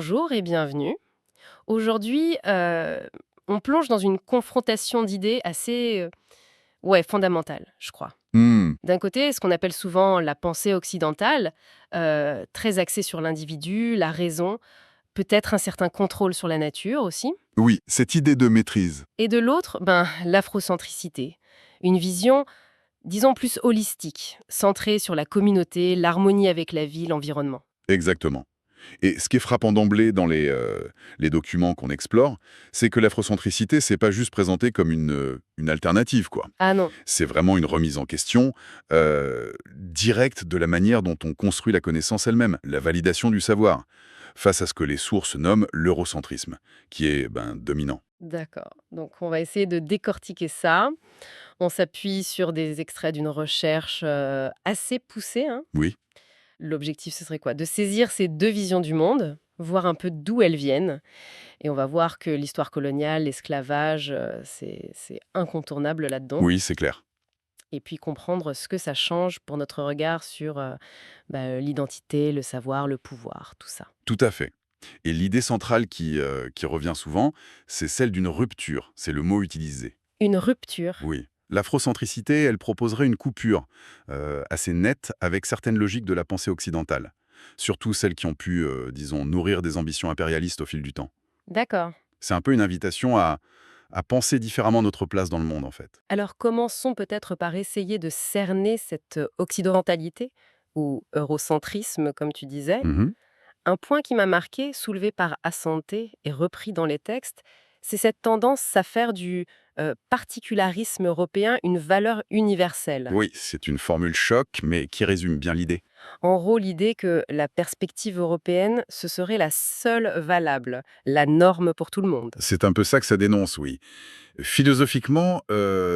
Bonjour et bienvenue. Aujourd'hui, on plonge dans une confrontation d'idées assez, ouais, fondamentale, je crois. Hmm, D'un côté, ce qu'on appelle souvent la pensée occidentale, très axée sur l'individu, la raison, peut-être un certain contrôle sur la nature aussi. oui, cette idée de maîtrise. Et de l'autre, ben, l'afrocentricité. Une vision, disons, plus holistique, centrée sur la communauté, l'harmonie avec la vie, l'environnement. Exactement. Et ce qui est frappant d'emblée dans les documents qu'on explore, c'est que l'afrocentricité, c'est pas juste présenté comme une alternative, quoi. Ah non, C'est vraiment une remise en question directe de la manière dont on construit la connaissance elle-même, la validation du savoir, face à ce que les sources nomment l'eurocentrisme, qui est dominant. d'accord. Donc on va essayer de décortiquer ça. On s'appuie sur des extraits d'une recherche, assez poussée, hein. Oui, L'objectif, ce serait quoi? De saisir ces 2 visions du monde, voir un peu d'où elles viennent et on va voir que l'histoire coloniale, l'esclavage, c'est incontournable là-dedans oui, c'est clair. et puis comprendre ce que ça change pour notre regard sur, l'identité, le savoir, le pouvoir, tout ça. Tout à fait. Et l'idée centrale qui revient souvent, c'est celle d'une rupture. C'est le mot utilisé. Une rupture. Oui. L'afrocentricité, elle proposerait une coupure assez nette avec certaines logiques de la pensée occidentale. Surtout celles qui ont pu, disons, nourrir des ambitions impérialistes au fil du temps. D'accord. C'est un peu une invitation à penser différemment notre place dans le monde, en fait. Alors commençons peut-être par essayer de cerner cette, occidentalité ou eurocentrisme comme tu disais. Mhm. Un point qui m'a marqué, soulevé par Assanté et repris dans les textes, c'est cette tendance à faire du particularisme européen une valeur universelle. Oui, c'est une formule choc, mais qui résume bien l'idée. En gros, l'idée que la perspective européenne, ce serait la seule valable, la norme pour tout le monde. C'est un peu ça que ça dénonce, oui. Philosophiquement,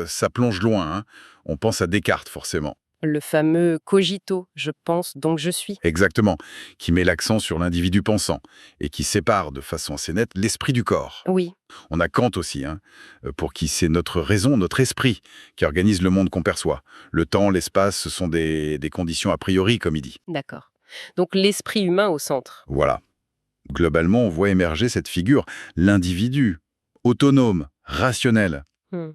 ça plonge loin, hein. On pense à Descartes, forcément. Le fameux cogito, je pense, donc je suis. Exactement, qui met l'accent sur l'individu pensant et qui sépare de façon assez nette l'esprit du corps. Oui, On a Kant aussi, hein, pour qui c'est notre raison, notre esprit, qui organise le monde qu'on perçoit. Le temps, l'espace, ce sont des conditions a priori, comme il dit. d'accord. Donc l'esprit humain au centre. Voilà. Globalement, on voit émerger cette figure, l'individu, autonome, rationnel. Hmm.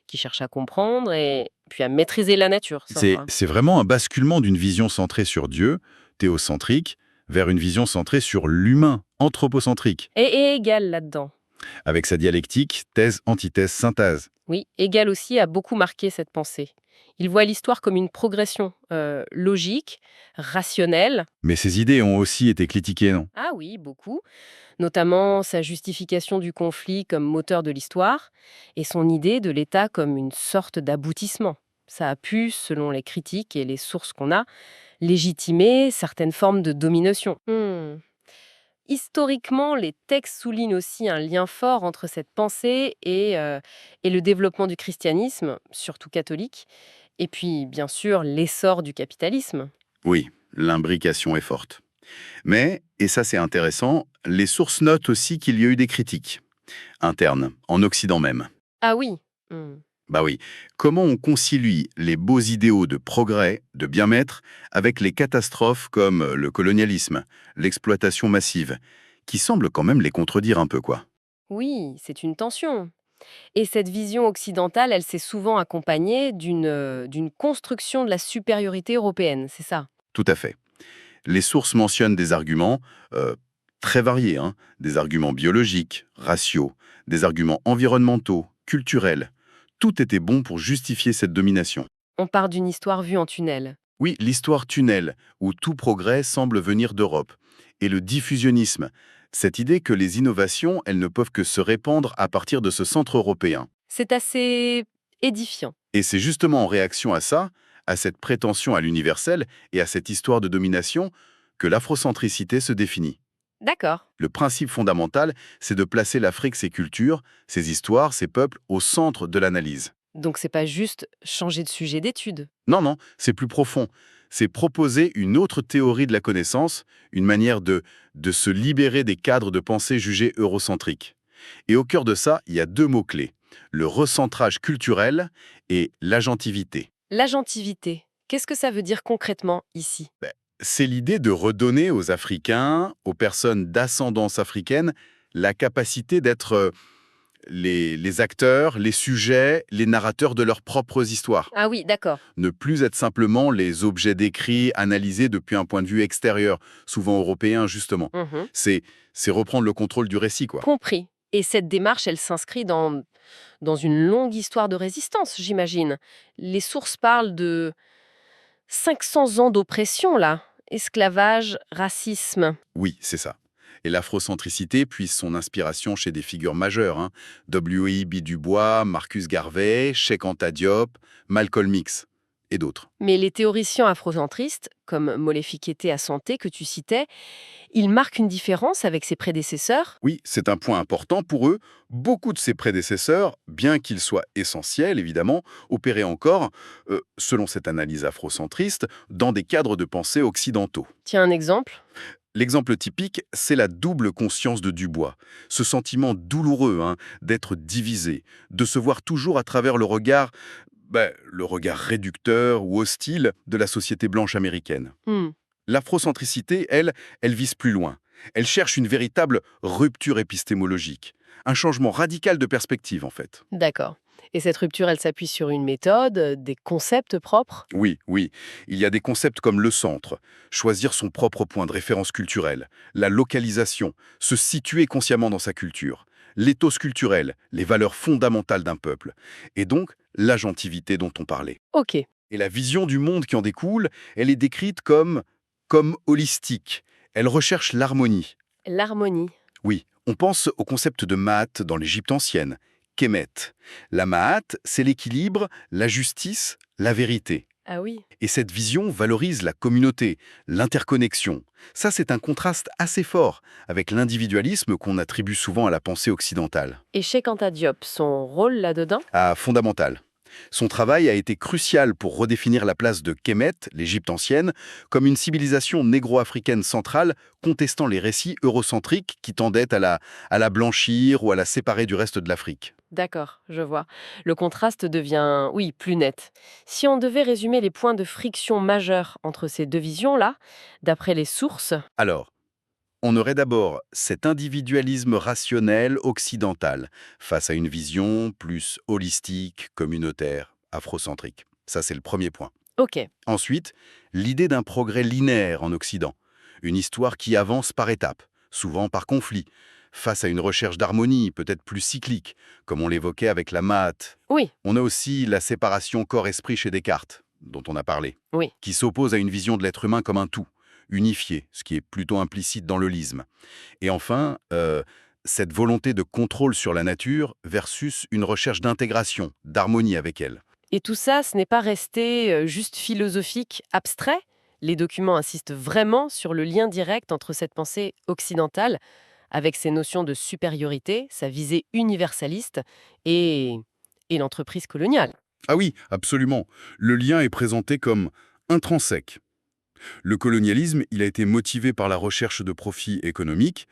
Qui cherche à comprendre et puis à maîtriser la nature, ça C'est va. c'est vraiment un basculement d'une vision centrée sur Dieu, théocentrique, vers une vision centrée sur l'humain, anthropocentrique, Et égal là-dedans. avec sa dialectique thèse, antithèse, synthèse. Oui, Hegel aussi a beaucoup marqué cette pensée. Il voit l'histoire comme une progression logique, rationnelle. Mais ces idées ont aussi été critiquées, non? Ah oui, beaucoup. Notamment sa justification du conflit comme moteur de l'histoire et son idée de l'État comme une sorte d'aboutissement. Ça a pu, selon les critiques et les sources qu'on a, légitimer certaines formes de domination. Historiquement, les textes soulignent aussi un lien fort entre cette pensée et le développement du christianisme, surtout catholique, et puis bien sûr l'essor du capitalisme. Oui, l'imbrication est forte. Mais, et ça c'est intéressant, les sources notent aussi qu'il y a eu des critiques internes, en Occident même. Ah oui. Hmm. Bah oui, comment on concilie les beaux idéaux de progrès, de bien-être, avec les catastrophes comme le colonialisme, l'exploitation massive, qui semblent quand même les contredire un peu, quoi. Oui, c'est une tension. Et cette vision occidentale, elle s'est souvent accompagnée d'une construction de la supériorité européenne, c'est ça? Tout à fait. Les sources mentionnent des arguments euh, très variés, hein, des arguments biologiques, raciaux, des arguments environnementaux, culturels. Tout était bon pour justifier cette domination. On part d'une histoire vue en tunnel. Oui, l'histoire tunnel, où tout progrès semble venir d'Europe. Et le diffusionnisme, cette idée que les innovations, elles ne peuvent que se répandre à partir de ce centre européen. C'est assez édifiant. Et c'est justement en réaction à ça, à cette prétention à l'universel et à cette histoire de domination, que l'afrocentricité se définit. D'accord. Le principe fondamental, c'est de placer l'Afrique, ses cultures, ses histoires, ses peuples au centre de l'analyse. Donc c'est pas juste changer de sujet d'étude. Non, non, c'est plus profond. C'est proposer une autre théorie de la connaissance, une manière de se libérer des cadres de pensée jugés eurocentriques. Et au cœur de ça, il y a deux mots-clés, le recentrage culturel et l'agentivité. L'agentivité, qu'est-ce que ça veut dire concrètement ici? C'est l'idée de redonner aux Africains, aux personnes d'ascendance africaine, la capacité d'être les acteurs, les sujets, les narrateurs de leurs propres histoires. Ah oui, d'accord. Ne plus être simplement les objets décrits, analysés depuis un point de vue extérieur, souvent européen justement. Mhm. C'est c'est reprendre le contrôle du récit, quoi. Compris. Et cette démarche, elle s'inscrit dans une longue histoire de résistance, j'imagine. Les sources parlent de 500 ans d'oppression, là. Esclavage, racisme. Oui, c'est ça. Et l'afrocentricité puise son inspiration chez des figures majeures, hein. W.E.B. Du Bois, Marcus Garvey, Cheikh Anta Diop, Malcolm X et d'autres. Mais les théoriciens afrocentristes, comme Molefi Kete Asante que tu citais, ils marquent une différence avec ses prédécesseurs? Oui, c'est un point important pour eux. Beaucoup de ses prédécesseurs, bien qu'ils soient essentiels, évidemment, opéraient encore, selon cette analyse afrocentriste, dans des cadres de pensée occidentaux. Tiens, un exemple. L'exemple typique, c'est la double conscience de Dubois. Ce sentiment douloureux, hein, d'être divisé, de se voir toujours à travers le regard réducteur ou hostile de la société blanche américaine. Hmm, L'afrocentricité, elle vise plus loin. Elle cherche une véritable rupture épistémologique. Un changement radical de perspective, en fait. d'accord. Et cette rupture, elle s'appuie sur une méthode, des concepts propres? Oui, oui. Il y a des concepts comme le centre, choisir son propre point de référence culturelle, la localisation, se situer consciemment dans sa culture, l'éthos culturel, les valeurs fondamentales d'un peuple, et donc l'agentivité dont on parlait. Ok, Et la vision du monde qui en découle, elle est décrite comme holistique. Elle recherche l'harmonie. l'harmonie. Oui, on pense au concept de Ma'at dans l'Égypte ancienne, Kemet. La Ma'at, c'est l'équilibre, la justice, la vérité. Ah oui. Et cette vision valorise la communauté, l'interconnexion. Ça, c'est un contraste assez fort avec l'individualisme qu'on attribue souvent à la pensée occidentale. Et chez Anta Diop, son rôle là-dedans? Ah, fondamental. Son travail a été crucial pour redéfinir la place de Kemet, l'Égypte ancienne, comme une civilisation négro-africaine centrale contestant les récits eurocentriques qui tendaient à la blanchir ou à la séparer du reste de l'Afrique. D'accord, je vois. Le contraste devient, oui, plus net. Si on devait résumer les points de friction majeurs entre ces deux visions-là, d'après les sources, Alors, on aurait d'abord cet individualisme rationnel occidental face à une vision plus holistique, communautaire, afrocentrique. Ça, c'est le premier point. ok. Ensuite, l'idée d'un progrès linéaire en Occident, une histoire qui avance par étapes, souvent par conflit, face à une recherche d'harmonie peut-être plus cyclique, comme on l'évoquait avec la Maat. Oui, On a aussi la séparation corps-esprit chez Descartes, dont on a parlé, oui. qui s'oppose à une vision de l'être humain comme un tout, unifié, ce qui est plutôt implicite dans le lisme. Et enfin, cette volonté de contrôle sur la nature versus une recherche d'intégration, d'harmonie avec elle. Et tout ça, ce n'est pas resté juste philosophique, abstrait. Les documents insistent vraiment sur le lien direct entre cette pensée occidentale, avec ses notions de supériorité, sa visée universaliste, et, et l'entreprise coloniale. Ah oui, absolument. Le lien est présenté comme intrinsèque. Le colonialisme, il a été motivé par la recherche de profits économiques,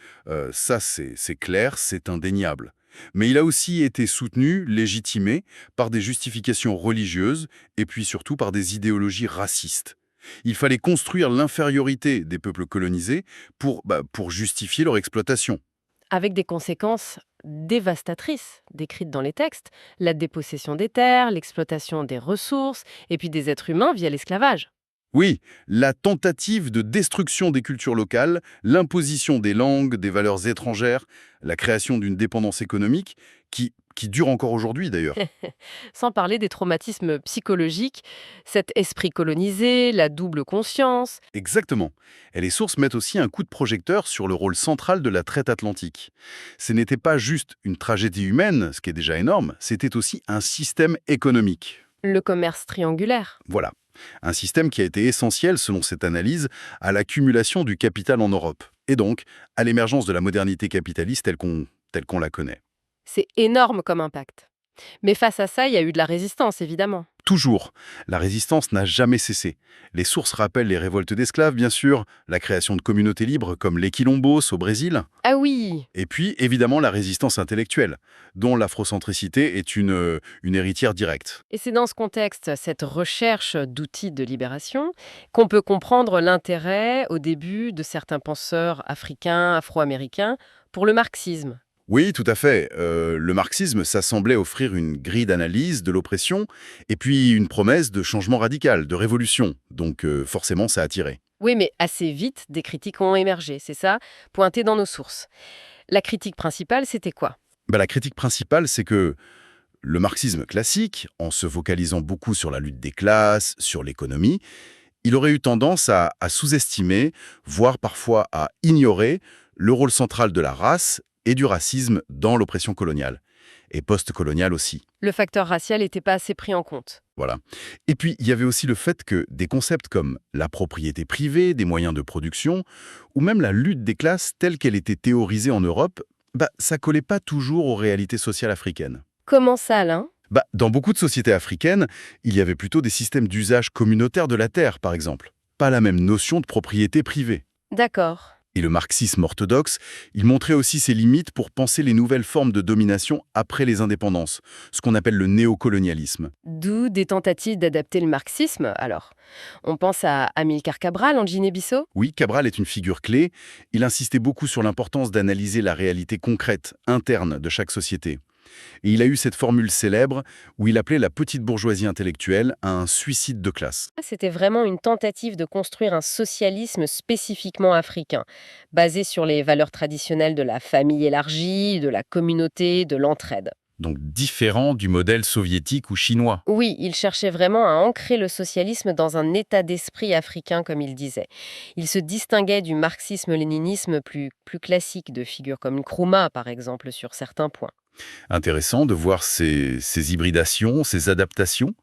ça c'est clair, c'est indéniable. Mais il a aussi été soutenu, légitimé, par des justifications religieuses et puis surtout par des idéologies racistes. Il fallait construire l'infériorité des peuples colonisés pour justifier leur exploitation. Avec des conséquences dévastatrices décrites dans les textes, la dépossession des terres, l'exploitation des ressources, et puis des êtres humains via l'esclavage. Oui, la tentative de destruction des cultures locales, l'imposition des langues, des valeurs étrangères, la création d'une dépendance économique qui dure encore aujourd'hui d'ailleurs. Sans parler des traumatismes psychologiques, cet esprit colonisé, la double conscience. Exactement. Et les sources mettent aussi un coup de projecteur sur le rôle central de la traite atlantique. Ce n'était pas juste une tragédie humaine, ce qui est déjà énorme, c'était aussi un système économique. Le commerce triangulaire. Voilà. Un système qui a été essentiel, selon cette analyse, à l'accumulation du capital en Europe, et donc à l'émergence de la modernité capitaliste telle qu'on la connaît. C'est énorme comme impact. Mais face à ça, il y a eu de la résistance, évidemment. Toujours. La résistance n'a jamais cessé. Les sources rappellent les révoltes d'esclaves, bien sûr, la création de communautés libres comme les quilombos au Brésil, Ah oui. et puis évidemment la résistance intellectuelle, dont l'afrocentricité est une héritière directe. Et c'est dans ce contexte, cette recherche d'outils de libération, qu'on peut comprendre l'intérêt, au début, de certains penseurs africains, afro-américains, pour le marxisme. Oui, tout à fait. Le marxisme, ça semblait offrir une grille d'analyse de l'oppression, et puis une promesse de changement radical, de révolution. Donc forcément, ça a attiré. Oui, mais assez vite, des critiques ont émergé, c'est ça, pointé dans nos sources. La critique principale, c'était quoi? Bah, la critique principale, c'est que le marxisme classique, en se focalisant beaucoup sur la lutte des classes, sur l'économie, il aurait eu tendance à sous-estimer, voire parfois à ignorer, le rôle central de la race et du racisme dans l'oppression coloniale, et post-coloniale aussi. Le facteur racial n'était pas assez pris en compte. Voilà. Et puis, il y avait aussi le fait que des concepts comme la propriété privée, des moyens de production, ou même la lutte des classes telle qu'elle était théorisée en Europe, bah, ça collait pas toujours aux réalités sociales africaines. Comment ça, Alain? Bah, dans beaucoup de sociétés africaines, il y avait plutôt des systèmes d'usage communautaire de la terre, par exemple. Pas la même notion de propriété privée. D'accord. Et le marxisme orthodoxe, il montrait aussi ses limites pour penser les nouvelles formes de domination après les indépendances, ce qu'on appelle le néocolonialisme. D'où des tentatives d'adapter le marxisme, alors. On pense à Amilcar Cabral en Guinée-Bissau? Oui, Cabral est une figure clé. Il insistait beaucoup sur l'importance d'analyser la réalité concrète, interne de chaque société. Et il a eu cette formule célèbre où il appelait la petite bourgeoisie intellectuelle à un suicide de classe. C'était vraiment une tentative de construire un socialisme spécifiquement africain, basé sur les valeurs traditionnelles de la famille élargie, de la communauté, de l'entraide. Donc différent du modèle soviétique ou chinois. Oui, il cherchait vraiment à ancrer le socialisme dans un état d'esprit africain, comme il disait. Il se distinguait du marxisme-léninisme plus classique de figures comme Nkrumah, par exemple, sur certains points. Intéressant de voir ces hybridations, ces adaptations.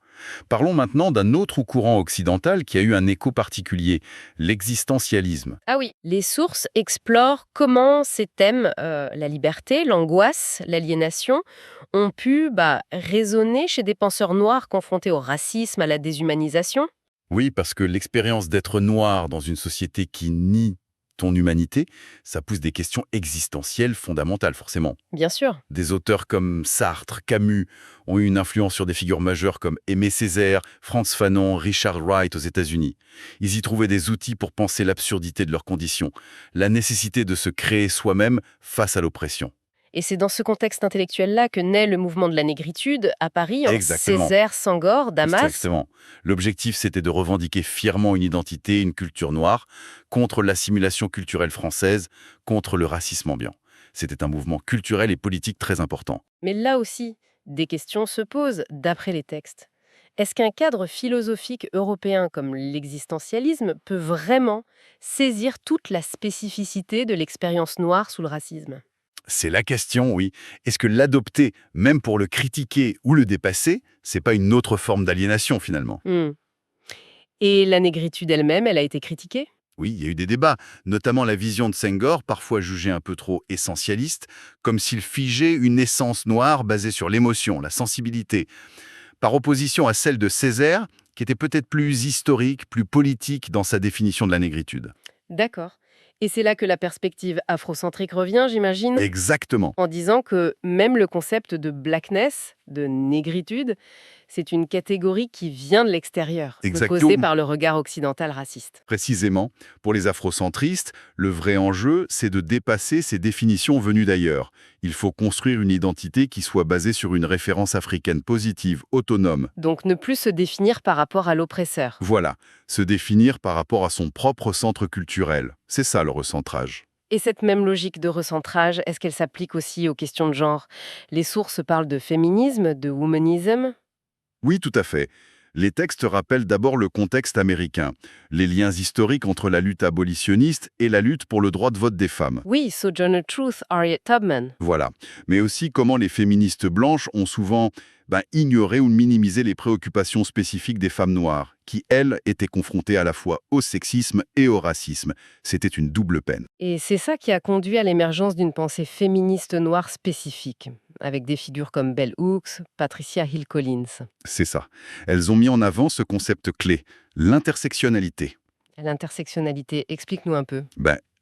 Parlons maintenant d'un autre courant occidental qui a eu un écho particulier, l'existentialisme. Ah oui, les sources explorent comment ces thèmes, la liberté, l'angoisse, l'aliénation, ont pu résonner chez des penseurs noirs confrontés au racisme, à la déshumanisation. Oui, parce que l'expérience d'être noir dans une société qui nie ton humanité, ça pousse des questions existentielles fondamentales, forcément. Bien sûr. Des auteurs comme Sartre, Camus ont eu une influence sur des figures majeures comme Aimé Césaire, Frantz Fanon, Richard Wright aux États-Unis. Ils y trouvaient des outils pour penser l'absurdité de leurs conditions, la nécessité de se créer soi-même face à l'oppression. Et c'est dans ce contexte intellectuel-là que naît le mouvement de la négritude à Paris, en Exactement. Césaire, Senghor, Damas. Exactement. L'objectif, c'était de revendiquer fièrement une identité, une culture noire, contre l'assimilation culturelle française, contre le racisme ambiant. C'était un mouvement culturel et politique très important. Mais là aussi, des questions se posent d'après les textes. Est-ce qu'un cadre philosophique européen comme l'existentialisme peut vraiment saisir toute la spécificité de l'expérience noire sous le racisme? C'est la question, oui. Est-ce que l'adopter, même pour le critiquer ou le dépasser, c'est pas une autre forme d'aliénation finalement? Hmm. Et la négritude elle-même, elle a été critiquée? Oui, il y a eu des débats, notamment la vision de Senghor, parfois jugée un peu trop essentialiste, comme s'il figeait une essence noire basée sur l'émotion, la sensibilité, par opposition à celle de Césaire, qui était peut-être plus historique, plus politique dans sa définition de la négritude. D'accord. Et c'est là que la perspective afrocentrique revient, j'imagine, Exactement. en disant que même le concept de blackness, de négritude, c'est une catégorie qui vient de l'extérieur, Exactement. posée par le regard occidental raciste. Précisément, pour les afrocentristes, le vrai enjeu, c'est de dépasser ces définitions venues d'ailleurs. Il faut construire une identité qui soit basée sur une référence africaine positive, autonome. Donc ne plus se définir par rapport à l'oppresseur. Voilà, se définir par rapport à son propre centre culturel. C'est ça le recentrage. Et cette même logique de recentrage, est-ce qu'elle s'applique aussi aux questions de genre? Les sources parlent de féminisme, de womanism. Oui, tout à fait. Les textes rappellent d'abord le contexte américain, les liens historiques entre la lutte abolitionniste et la lutte pour le droit de vote des femmes. Oui, Sojourner Truth, Harriet Tubman. Voilà. Mais aussi comment les féministes blanches ont souvent ignorer ou minimiser les préoccupations spécifiques des femmes noires, qui, elles, étaient confrontées à la fois au sexisme et au racisme. C'était une double peine. Et c'est ça qui a conduit à l'émergence d'une pensée féministe noire spécifique, avec des figures comme Bell Hooks, Patricia Hill Collins. C'est ça. Elles ont mis en avant ce concept clé, l'intersectionnalité. L'intersectionnalité, explique-nous un peu.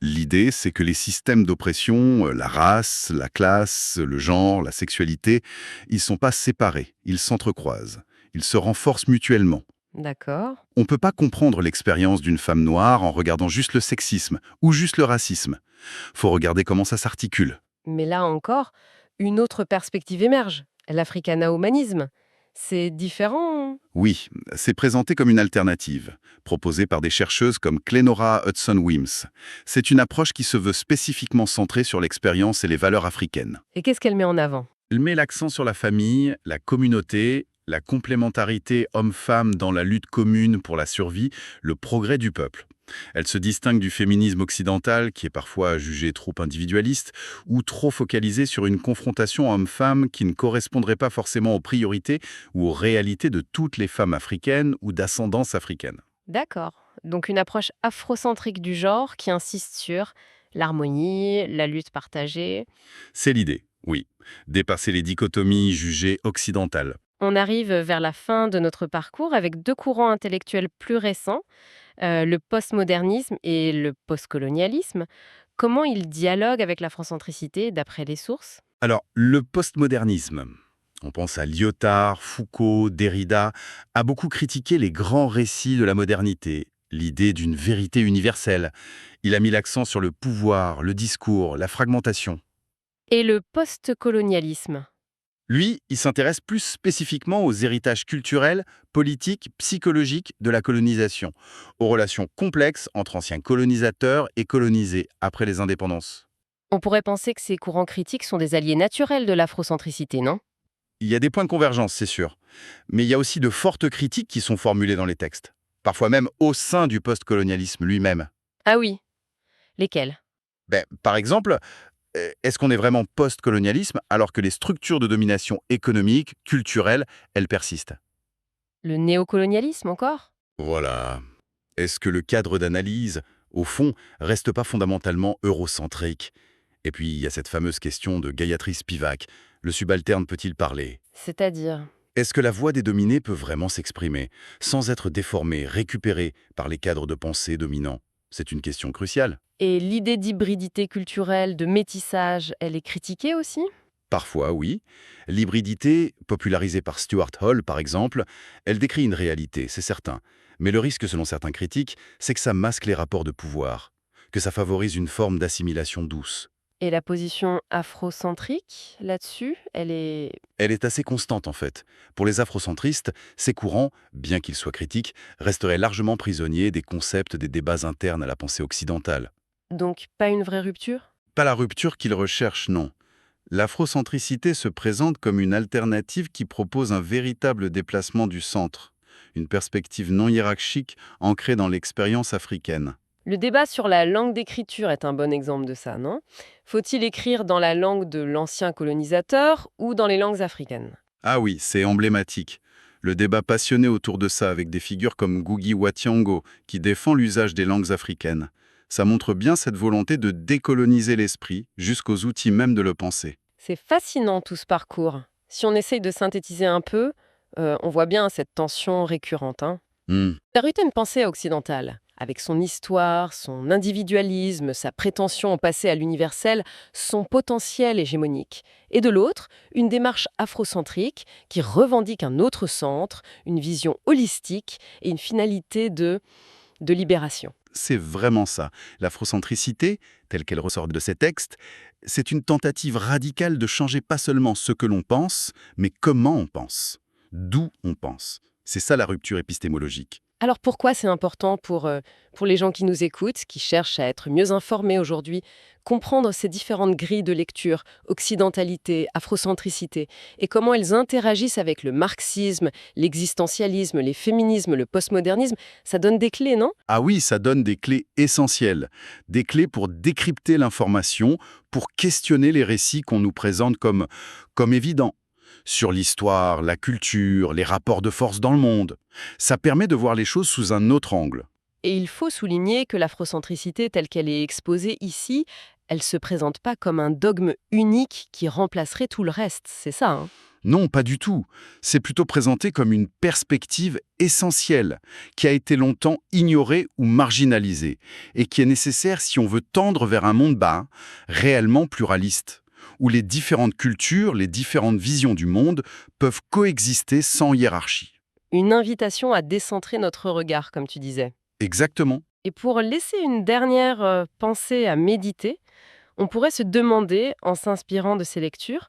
L'idée, c'est que les systèmes d'oppression, la race, la classe, le genre, la sexualité, ils sont pas séparés, ils s'entrecroisent. Ils se renforcent mutuellement. D'accord. On ne peut pas comprendre l'expérience d'une femme noire en regardant juste le sexisme ou juste le racisme. Faut regarder comment ça s'articule. Mais là encore, une autre perspective émerge, l'africana-humanisme. C'est différent. Oui, c'est présenté comme une alternative, proposée par des chercheuses comme Clenora Hudson-Wims. C'est une approche qui se veut spécifiquement centrée sur l'expérience et les valeurs africaines. Et qu'est-ce qu'elle met en avant? Elle met l'accent sur la famille, la communauté, la complémentarité homme-femme dans la lutte commune pour la survie, le progrès du peuple. Elle se distingue du féminisme occidental qui est parfois jugé trop individualiste ou trop focalisé sur une confrontation homme-femme qui ne correspondrait pas forcément aux priorités ou aux réalités de toutes les femmes africaines ou d'ascendance africaine. D'accord. Donc une approche afrocentrique du genre qui insiste sur l'harmonie, la lutte partagée. C'est l'idée, oui. Dépasser les dichotomies jugées occidentales. On arrive vers la fin de notre parcours avec deux courants intellectuels plus récents, le postmodernisme et le postcolonialisme. Comment ils dialoguent avec l'afrocentricité d'après les sources? Alors, le postmodernisme, on pense à Lyotard, Foucault, Derrida, a beaucoup critiqué les grands récits de la modernité, l'idée d'une vérité universelle. Il a mis l'accent sur le pouvoir, le discours, la fragmentation. Et le postcolonialisme? Lui, il s'intéresse plus spécifiquement aux héritages culturels, politiques, psychologiques de la colonisation, aux relations complexes entre anciens colonisateurs et colonisés après les indépendances. On pourrait penser que ces courants critiques sont des alliés naturels de l'afrocentricité, non? Il y a des points de convergence, c'est sûr. Mais il y a aussi de fortes critiques qui sont formulées dans les textes. Parfois même au sein du postcolonialisme lui-même. Ah oui, lesquels? Par exemple, est-ce qu'on est vraiment post-colonialisme alors que les structures de domination économique, culturelle, elles persistent? Le néocolonialisme encore? Voilà. Est-ce que le cadre d'analyse, au fond, reste pas fondamentalement eurocentrique? Et puis, il y a cette fameuse question de Gayatri Spivak. Le subalterne peut-il parler? C'est-à-dire? Est-ce que la voix des dominés peut vraiment s'exprimer, sans être déformée, récupérée par les cadres de pensée dominants? C'est une question cruciale. Et l'idée d'hybridité culturelle, de métissage, elle est critiquée aussi? Parfois, oui. L'hybridité, popularisée par Stuart Hall par exemple, elle décrit une réalité, c'est certain. Mais le risque, selon certains critiques, c'est que ça masque les rapports de pouvoir, que ça favorise une forme d'assimilation douce. Et la position afrocentrique là-dessus, elle est... Elle est assez constante en fait. Pour les afrocentristes, ces courants, bien qu'ils soient critiques, resteraient largement prisonniers des concepts des débats internes à la pensée occidentale. Donc pas une vraie rupture? Pas la rupture qu'ils recherchent, non. L'afrocentricité se présente comme une alternative qui propose un véritable déplacement du centre, une perspective non hiérarchique ancrée dans l'expérience africaine. Le débat sur la langue d'écriture est un bon exemple de ça, non? Faut-il écrire dans la langue de l'ancien colonisateur ou dans les langues africaines? Ah oui, c'est emblématique. Le débat passionné autour de ça avec des figures comme Ngugi wa Thiong'o qui défend l'usage des langues africaines. Ça montre bien cette volonté de décoloniser l'esprit jusqu'aux outils même de le penser. C'est fascinant tout ce parcours. Si on essaye de synthétiser un peu, on voit bien cette tension récurrente, hein. Hmm. D'un côté, une pensée occidentale, avec son histoire, son individualisme, sa prétention au passé à l'universel, son potentiel hégémonique. Et de l'autre, une démarche afrocentrique qui revendique un autre centre, une vision holistique et une finalité de libération. C'est vraiment ça. L'afrocentricité, telle qu'elle ressort de ces textes, c'est une tentative radicale de changer pas seulement ce que l'on pense, mais comment on pense, d'où on pense. C'est ça la rupture épistémologique. Alors pourquoi c'est important pour les gens qui nous écoutent, qui cherchent à être mieux informés aujourd'hui, comprendre ces différentes grilles de lecture, occidentalité, afrocentricité, et comment elles interagissent avec le marxisme, l'existentialisme, les féminismes, le postmodernisme, ça donne des clés, non? Ah oui, ça donne des clés essentielles, des clés pour décrypter l'information, pour questionner les récits qu'on nous présente comme évidents. sur l'histoire, la culture, les rapports de force dans le monde. Ça permet de voir les choses sous un autre angle. Et il faut souligner que l'afrocentricité telle qu'elle est exposée ici, elle ne se présente pas comme un dogme unique qui remplacerait tout le reste, c'est ça, hein? Non, pas du tout. C'est plutôt présenté comme une perspective essentielle, qui a été longtemps ignorée ou marginalisée, et qui est nécessaire si on veut tendre vers un monde réellement pluraliste, où les différentes cultures, les différentes visions du monde peuvent coexister sans hiérarchie. Une invitation à décentrer notre regard, comme tu disais. Exactement. Et pour laisser une dernière pensée à méditer, on pourrait se demander, en s'inspirant de ces lectures,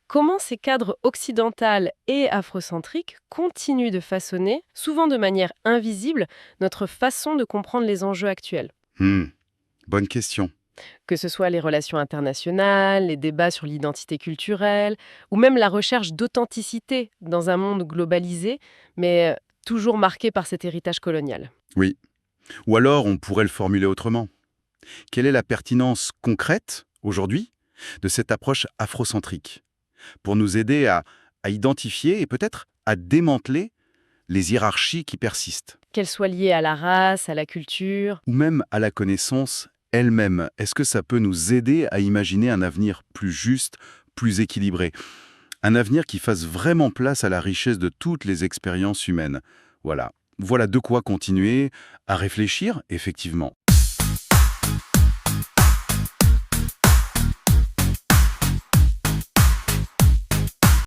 comment ces cadres occidentaux et afrocentriques continuent de façonner, souvent de manière invisible, notre façon de comprendre les enjeux actuels. Hmm, bonne question. Que ce soit les relations internationales, les débats sur l'identité culturelle, ou même la recherche d'authenticité dans un monde globalisé, mais toujours marqué par cet héritage colonial. Oui. Ou alors, on pourrait le formuler autrement. Quelle est la pertinence concrète, aujourd'hui, de cette approche afrocentrique pour nous aider à identifier et peut-être à démanteler les hiérarchies qui persistent, Qu'elle soit liée à la race, à la culture. ou même à la connaissance elle-même? Est-ce que ça peut nous aider à imaginer un avenir plus juste, plus équilibré? Un avenir qui fasse vraiment place à la richesse de toutes les expériences humaines. Voilà. Voilà de quoi continuer à réfléchir, effectivement.